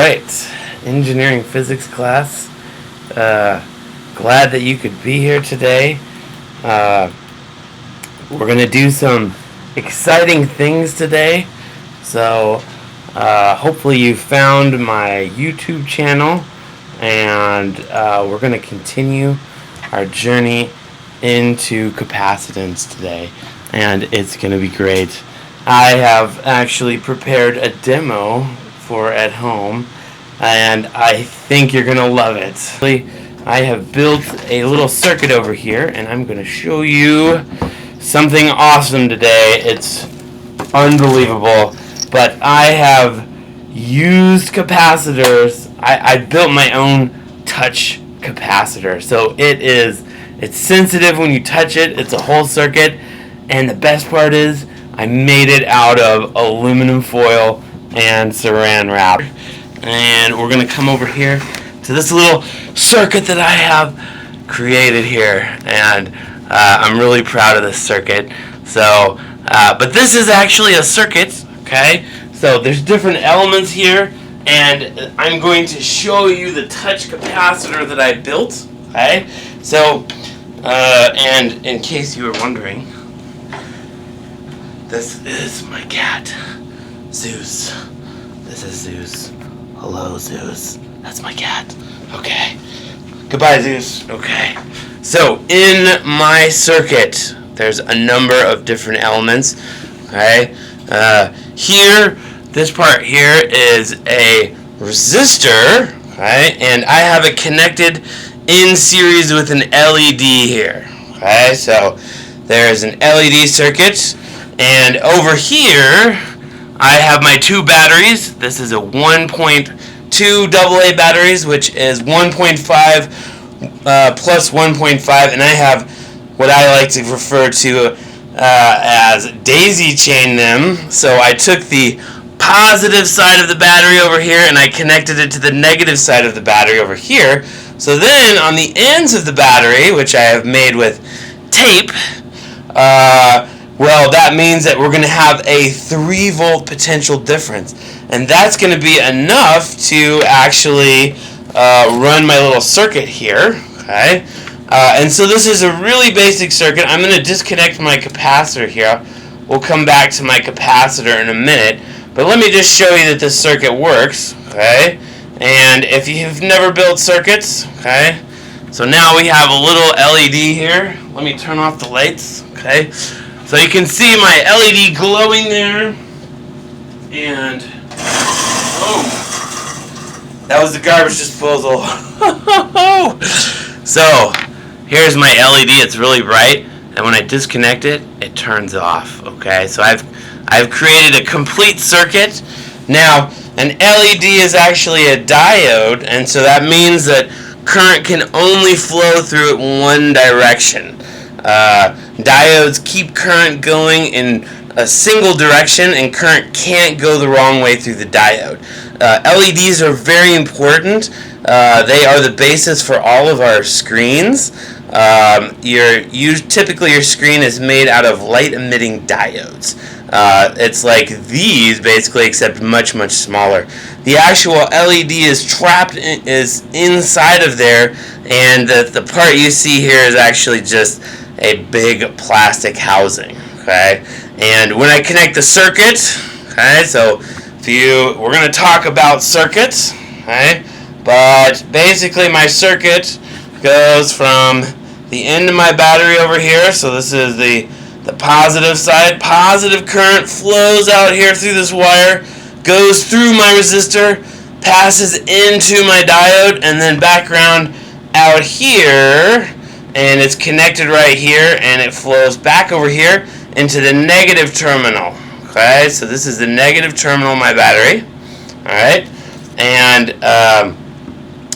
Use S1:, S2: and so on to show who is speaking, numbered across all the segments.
S1: Right, engineering physics class. Glad that you could be here today. We're going to do some exciting things today. So, hopefully you found my YouTube channel, and we're going to continue our journey into capacitance today, and it's going to be great. I have actually prepared a demo for at home, and I think you're gonna love it. I have built a little circuit over here, and I'm gonna show you something awesome today. It's unbelievable, but I have used capacitors. I built my own touch capacitor, so it's sensitive when you touch it. It's a whole circuit, and the best part is I made it out of aluminum foil and saran wrap. And we're going to come over here to this little circuit that I have created here, and I'm really proud of this circuit. So, but this is actually a circuit, okay? So there's different elements here, and I'm going to show you the touch capacitor that I built, okay? So, and in case you were wondering, this is my cat, Zeus. This is Zeus. Hello, Zeus. That's my cat. Okay. Goodbye, Zeus. Okay. So, in my circuit, there's a number of different elements. Okay. Here, this part here is a resistor. Okay. And I have it connected in series with an LED here. Okay. So, there's an LED circuit. And over here, I have my two batteries. This is a 1.2 AA batteries, which is 1.5 plus 1.5, and I have what I like to refer to as daisy chain them. So I took the positive side of the battery over here, and I connected it to the negative side of the battery over here. So then on the ends of the battery, which I have made with tape, well, that means that we're going to have a 3-volt potential difference. And that's going to be enough to actually run my little circuit here. Okay? And so this is a really basic circuit. I'm going to disconnect my capacitor here. We'll come back to my capacitor in a minute. But let me just show you that this circuit works. Okay? And if you've never built circuits, okay? So now we have a little LED here. Let me turn off the lights. Okay? So you can see my LED glowing there, and oh, that was the garbage disposal. So here's my LED. It's really bright, and when I disconnect it, it turns off. Okay, so I've created a complete circuit. Now an LED is actually a diode, and so that means that current can only flow through it one direction. Diodes keep current going in a single direction, and current can't go the wrong way through the diode. LEDs are very important. They are the basis for all of our screens. Typically your screen is made out of light-emitting diodes. It's like these, basically, except much, much smaller. The actual LED is is inside of there, and the part you see here is actually just a big plastic housing, okay? And when I connect the circuit, okay, so we're going to talk about circuits, okay? But basically my circuit goes from the end of my battery over here, so this is the positive side. Positive current flows out here through this wire, goes through my resistor, passes into my diode, and then back around out here, and it's connected right here, and it flows back over here into the negative terminal. Okay, so this is the negative terminal of my battery. Alright, and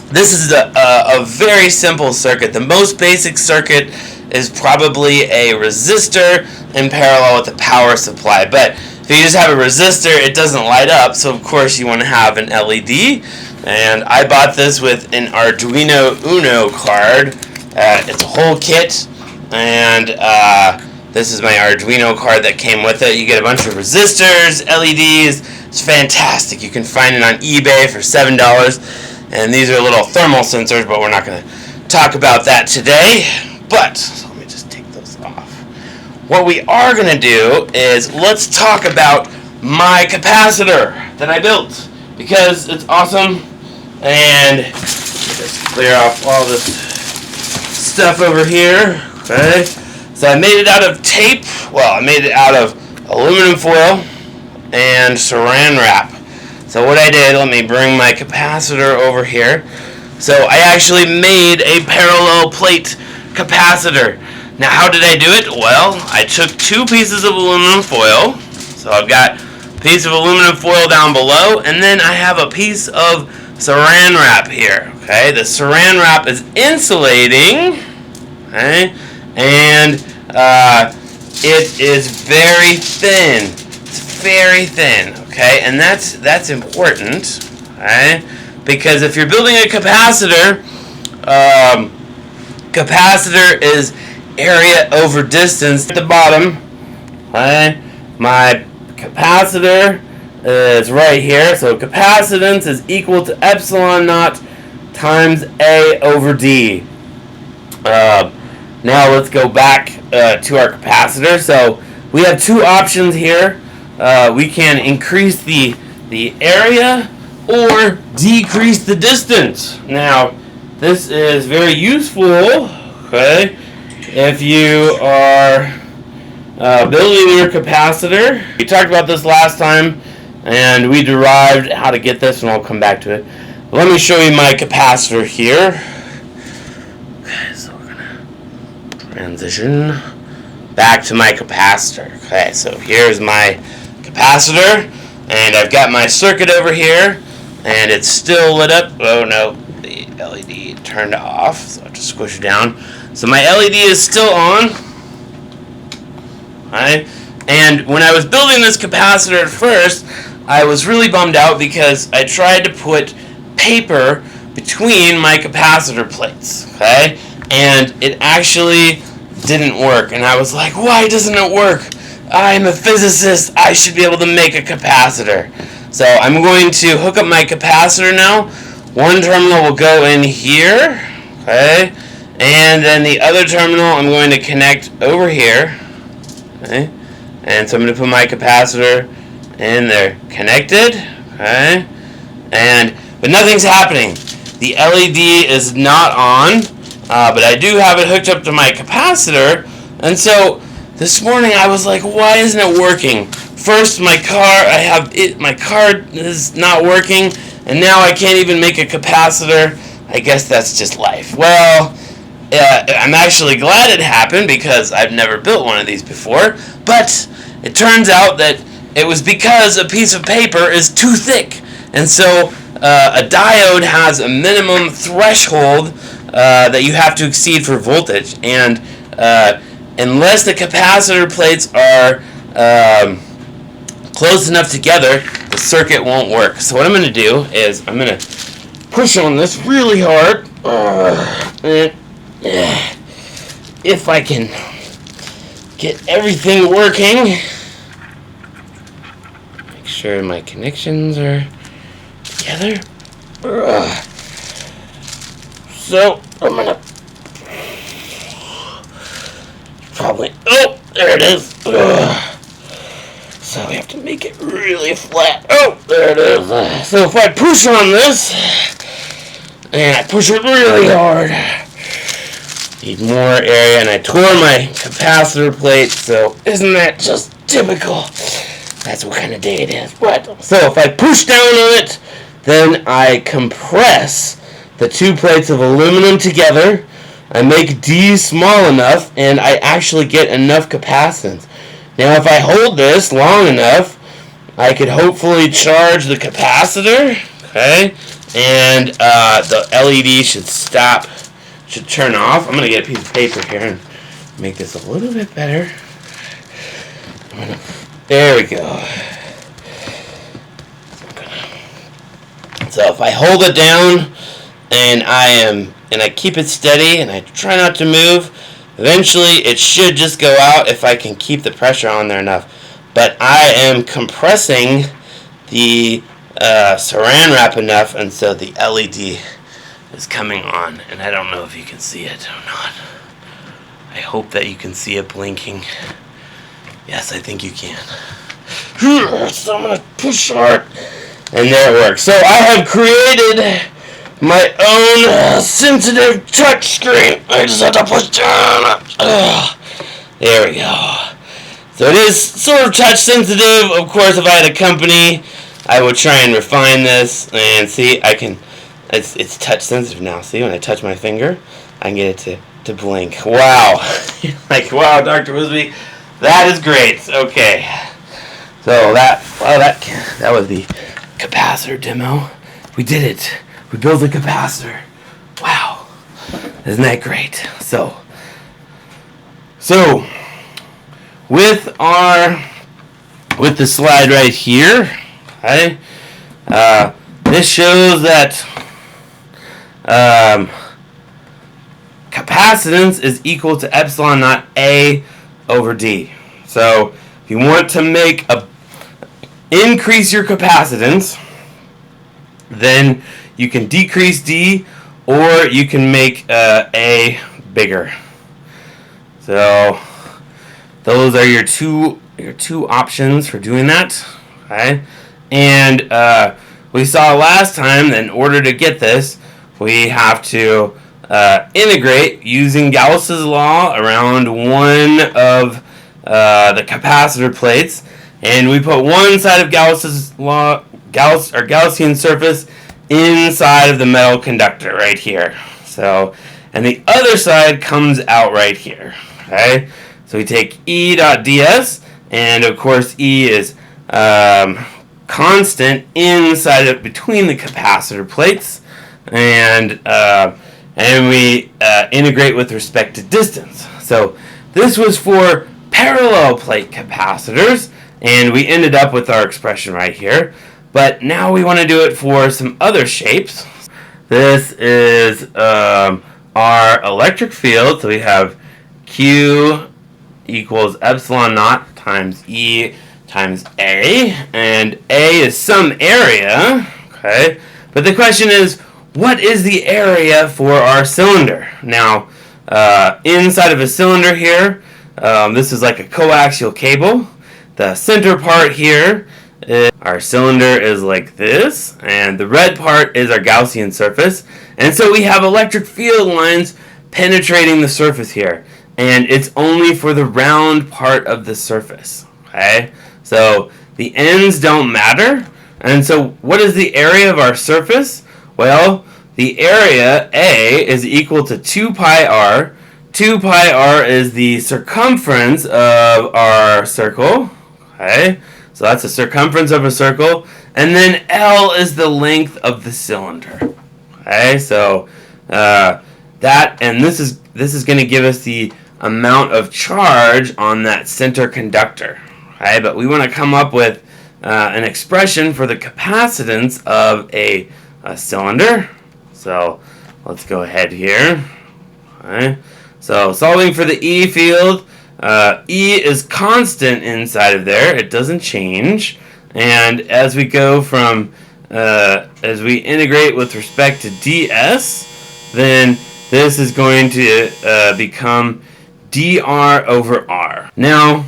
S1: this is a very simple circuit. The most basic circuit is probably a resistor in parallel with the power supply, but if you just have a resistor, it doesn't light up, so of course you want to have an LED, and I bought this with an Arduino Uno card. It's a whole kit, and this is my Arduino card that came with it. You get a bunch of resistors, LEDs, It's fantastic. You can find it on eBay for $7. And these are little thermal sensors, but we're not going to talk about that today. But so let me just take those off. What we are going to do is let's talk about my capacitor that I built, because it's awesome. And just clear off all this stuff over here. Okay. So I made it out of tape. Well, I made it out of aluminum foil and saran wrap. So what I did, let me bring my capacitor over here. So I actually made a parallel plate capacitor. Now how did I do it? Well, I took 2 pieces of aluminum foil. So I've got a piece of aluminum foil down below, and then I have a piece of saran wrap here. Okay, the saran wrap is insulating. Okay, and it is very thin. It's very thin. Okay, and that's important. Okay, because if you're building a capacitor, capacitor is area over distance. At the bottom, okay, my capacitor is right here. So capacitance is equal to epsilon naught times A over D. Now let's go back to our capacitor. So we have 2 options here. We can increase the area or decrease the distance. Now this is very useful, okay, if you are building your capacitor. We talked about this last time, and we derived how to get this, and I'll come back to it. Let me show you my capacitor here. Okay, so we're gonna transition back to my capacitor. Okay, so here's my capacitor, and I've got my circuit over here, and it's still lit up. Oh no, the LED turned off, so I have to squish it down. So my LED is still on. Right? And when I was building this capacitor at first, I was really bummed out because I tried to put paper between my capacitor plates. Okay? And it actually didn't work. And I was like, why doesn't it work? I'm a physicist. I should be able to make a capacitor. So I'm going to hook up my capacitor now. One terminal will go in here. Okay? And then the other terminal I'm going to connect over here. Okay? And so I'm going to put my capacitor in there. Connected. Okay? But nothing's happening. The LED is not on. But I do have it hooked up to my capacitor. And so this morning I was like, why isn't it working? First, my car is not working, and now I can't even make a capacitor. I guess that's just life. Well, I'm actually glad it happened because I've never built one of these before, but it turns out that it was because a piece of paper is too thick. And so a diode has a minimum threshold that you have to exceed for voltage, and unless the capacitor plates are close enough together, the circuit won't work. So what I'm going to do is I'm going to push on this really hard. If I can get everything working. Make sure my connections are together. So I'm going to probably... Oh, there it is. So we have to make it really flat. Oh, there it is. So if I push on this, and I push it really hard, need more area, and I tore my capacitor plate, so isn't that just typical? That's what kind of day it is. But so if I push down on it, then I compress the 2 plates of aluminum together. I make D small enough, and I actually get enough capacitance. Now if I hold this long enough, I could hopefully charge the capacitor, okay, and the LED should turn off. I'm going to get a piece of paper here and make this a little bit better. There we go. So if I hold it down and I keep it steady and I try not to move, eventually it should just go out if I can keep the pressure on there enough. But I am compressing the saran wrap enough, and so the LED is coming on. And I don't know if you can see it or not. I hope that you can see it blinking. Yes, I think you can. So I'm going to push hard. And there it works. So I have created my own sensitive touch screen. I just have to push down. There we go. So it is sort of touch sensitive. Of course, if I had a company, I would try and refine this. And see, I can. It's touch sensitive now. See, when I touch my finger, I can get it to blink. Wow. Like, wow, Dr. Wisbey, that is great. Okay. So that was the capacitor demo. We did it. We built a capacitor. Wow. Isn't that great? So with the slide right here, okay, this shows that capacitance is equal to epsilon naught A over D. So if you want to increase your capacitance, then you can decrease D, or you can make A bigger. So those are your two options for doing that. Okay, and we saw last time that in order to get this, we have to integrate using Gauss's law around one of the capacitor plates, and we put one side of Gauss's law, Gaussian surface, inside of the metal conductor right here. So, and the other side comes out right here. Okay, so we take E dot ds, and of course E is constant inside of between the capacitor plates, and we integrate with respect to distance. So this was for parallel plate capacitors, and we ended up with our expression right here. But now we want to do it for some other shapes. This is our electric field. So we have Q equals epsilon naught times E times A, and A is some area. Okay, but the question is, what is the area for our cylinder? Now, inside of a cylinder here, this is like a coaxial cable. The center part here, our cylinder is like this, and the red part is our Gaussian surface. And so we have electric field lines penetrating the surface here, and it's only for the round part of the surface. Okay, so the ends don't matter. And so what is the area of our surface? Well, the area A is equal to 2 pi r. 2 pi r is the circumference of our circle. Okay, so that's the circumference of a circle, and then L is the length of the cylinder. Okay, so this is going to give us the amount of charge on that center conductor. Okay, but we want to come up with an expression for the capacitance of a cylinder. So let's go ahead here. Okay, so solving for the E field. E is constant inside of there. It doesn't change. And as we go from, as we integrate with respect to ds, then this is going to become dr over r. Now,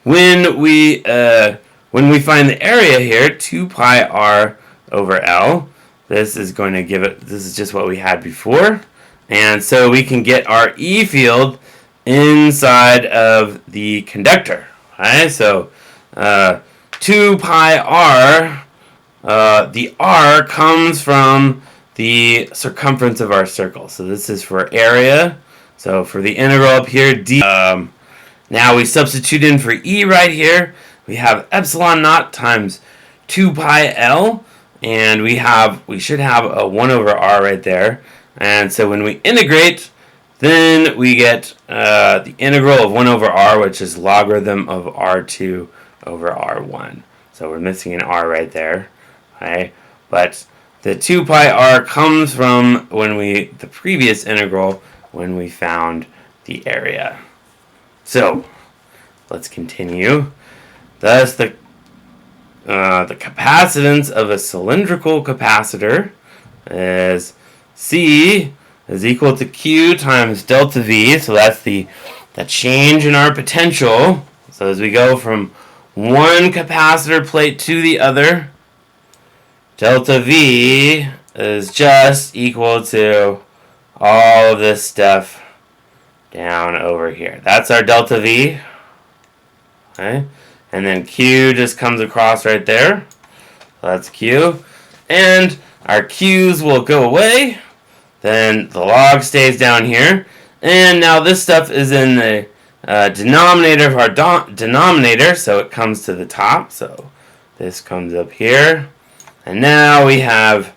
S1: when we find the area here, 2 pi r over L, this is going to give it, this is just what we had before. And so we can get our E field inside of the conductor. Okay, so 2 pi r, the r comes from the circumference of our circle. So this is for area. So for the integral up here, d. Now we substitute in for E right here. We have epsilon naught times 2 pi L, and we should have a 1 over r right there. And so when we integrate, then we get the integral of 1 over r, which is logarithm of r2 over r1. So we're missing an r right there. Okay? But the 2 pi r comes from the previous integral when we found the area. So let's continue. Thus the the capacitance of a cylindrical capacitor is C is equal to Q times delta V. So that's the change in our potential. So as we go from one capacitor plate to the other, delta V is just equal to all of this stuff down over here. That's our delta V. Okay? And then Q just comes across right there. So that's Q. And our Q's will go away. Then the log stays down here. And now this stuff is in the denominator of our denominator, so it comes to the top. So this comes up here. And now we have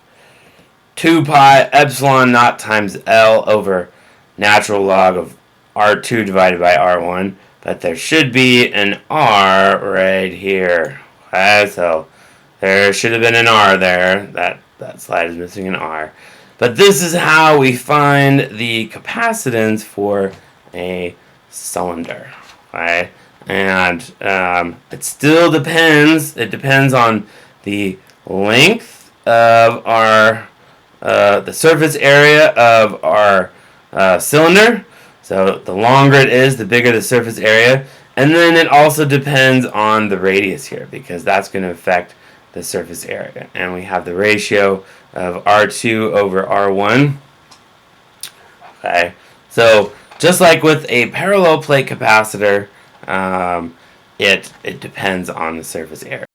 S1: 2 pi epsilon naught times L over natural log of R2 divided by R1. But there should be an R right here. Okay, so there should have been an R there. That slide is missing an R. But this is how we find the capacitance for a cylinder. Okay? And it still depends. It depends on the length of our the surface area of our cylinder. So the longer it is, the bigger the surface area. And then it also depends on the radius here, because that's going to affect the surface area. And we have the ratio of R2 over R1. Okay, so just like with a parallel plate capacitor, it depends on the surface area.